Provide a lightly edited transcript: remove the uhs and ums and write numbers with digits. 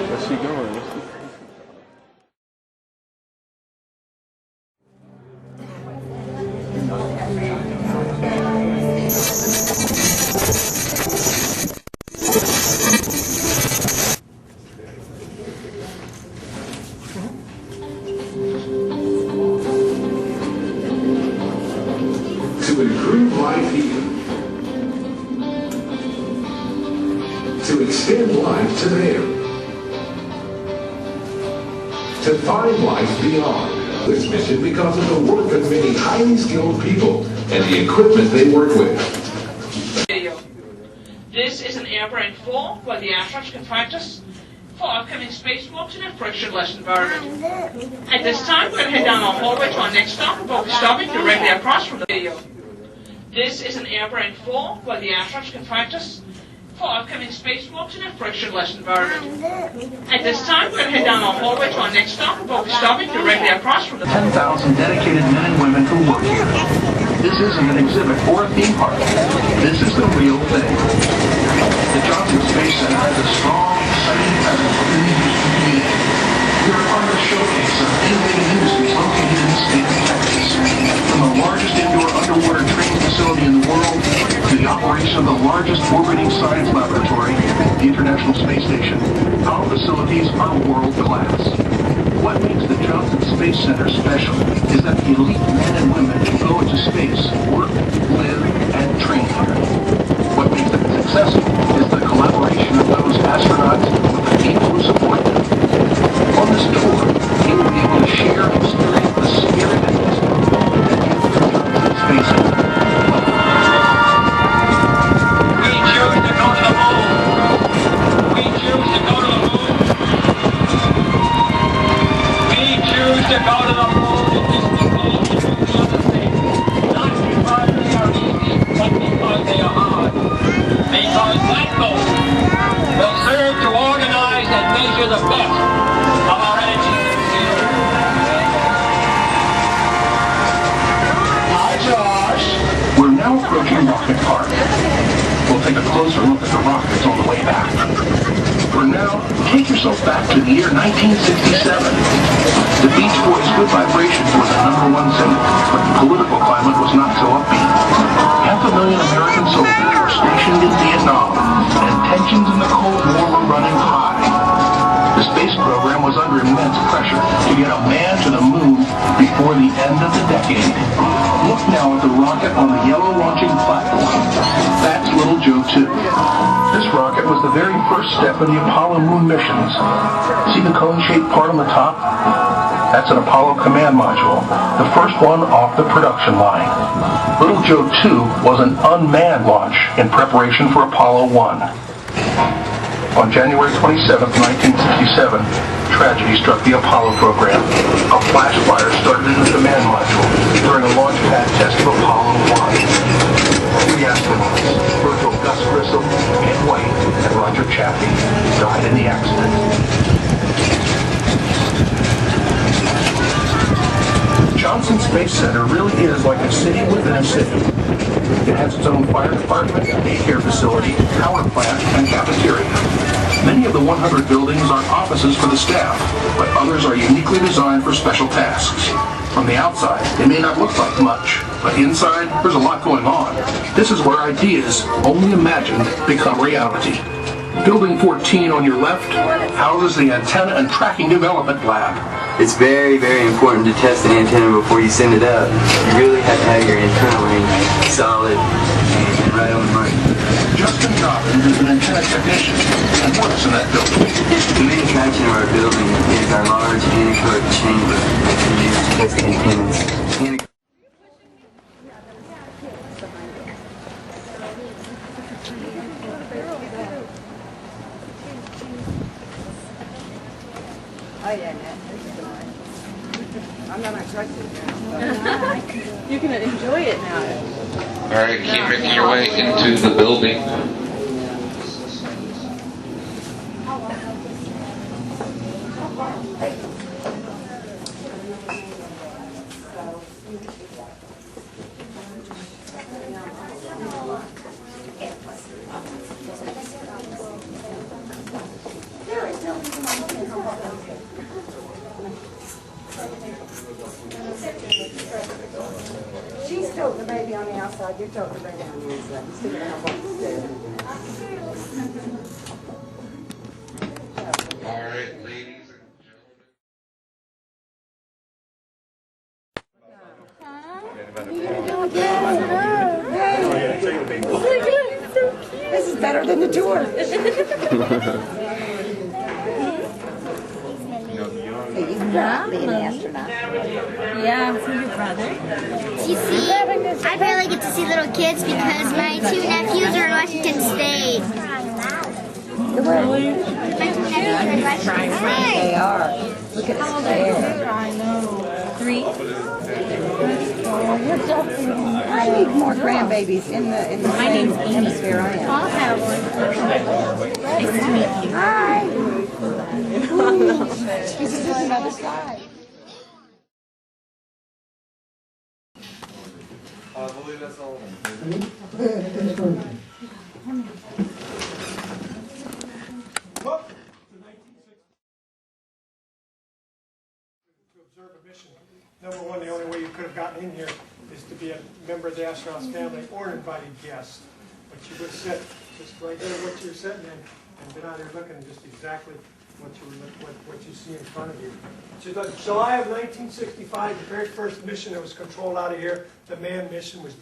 Where's she going? To improve life here. To extend life to there. To find life beyond this mission because of the work of many highly skilled people and the equipment they work with. This is an airborne floor where the astronauts can practice for upcoming spacewalks in a frictionless environment. At this time, we're going to head down our hallway to our next stop, and we'll be stopping directly across from the video. This is an airborne floor where the astronauts can practice for upcoming spacewalks in a frictionless environment. At this time, we're going to head down our hallway to our next stop, and we'll be stopping directly across from the 10,000 dedicated men and women who work here. This isn't an exhibit or a theme park. This is the real thing. The Johnson Space Center has a strong, exciting presence within the Houston community. We are part of a showcase of innovative industries located in the state of Texas. From the largest indoor underwater training facility in the world to the operation of the largest orbiting science laboratory, the International Space Station, our facilities are world-class. What makes the Johnson Space Center special is that the elite men and women who go into space work, live, and train here. What makes it successful is the collaboration of those astronauts with the people who support them. On this tour, you will be able to share and experience the spirit and history that is the Johnson Space Center. We choose to go to the moon. We choose to go to the moon. We choose to go to the moon in this goal to do the other things. Not because they are easy, but because they are hard. Because that goal will serve to organize and measure the best of our energy field. Hi, Josh. We're now approaching Rocket Park. We'll take a closer look at the rockets on the way back. For now, take yourself back to the year 1967. The Beach Boys' Good Vibrations was the #1 single, but the political climate was not so upbeat. 500,000 American soldiers were stationed in Vietnam, and 10 Tensions in the Cold War were running high. The space program was under immense pressure to get a man to the moon before the end of the decade. Look now at the rocket on the yellow launching platform. That's Little Joe 2. This rocket was the very first step in the Apollo moon missions. See the cone-shaped part on the top? That's an Apollo command module, the first one off the production line. Little Joe 2 was an unmanned launch in preparation for Apollo 1. On January 27, 1967, tragedy struck the Apollo program. A flash fire started in the command module during a launch pad test of Apollo 1. 3 astronauts, Virgil Gus Grissom, Ed White, and Roger Chaffee, died in the accident. Johnson Space Center really is like a city within a city. It has its own fire department, daycare facility, power plant, and cafeteria. Many of the 100 buildings are offices for the staff, but others are uniquely designed for special tasks. From the outside, they may not look like much, but inside, there's a lot going on. This is where ideas, only imagined, become reality. Building 14 on your left houses the Antenna and Tracking Development Lab. It's very, very important to test an antenna before you send it up. You really have to have your antenna range solid and right on the money. Justin Dobbins is an antenna technician and works in that building. The main attraction of our building is our large anechoic chamber that we use to test antennas. I'm not excited now. You can enjoy it now. All right, keep making your way into the building. She's toting the baby on the outside, you're toting the baby on the inside. You still gonna have one to stay. All right, ladies and This is better than the tour. He's not being an astronaut. Yeah, so your brother. You see, I barely get to see little kids because my 2 nephews are in Washington State. My 2 nephews are in Washington State. They are. Look at his hair. I know. 3. I need more grandbabies in the My name's Amy. hemisphere I am. I'll have one. Nice to meet you. Hi. This is another side. I believe that's all. To observe a mission. Number one, the only way you could have gotten in here is to be a member of the astronaut's family or an invited guest. But you would sit just right there what you're sitting in and been out here looking at just exactly what you see in front of you. July of 1965, the very first mission that was controlled out of here, the manned mission was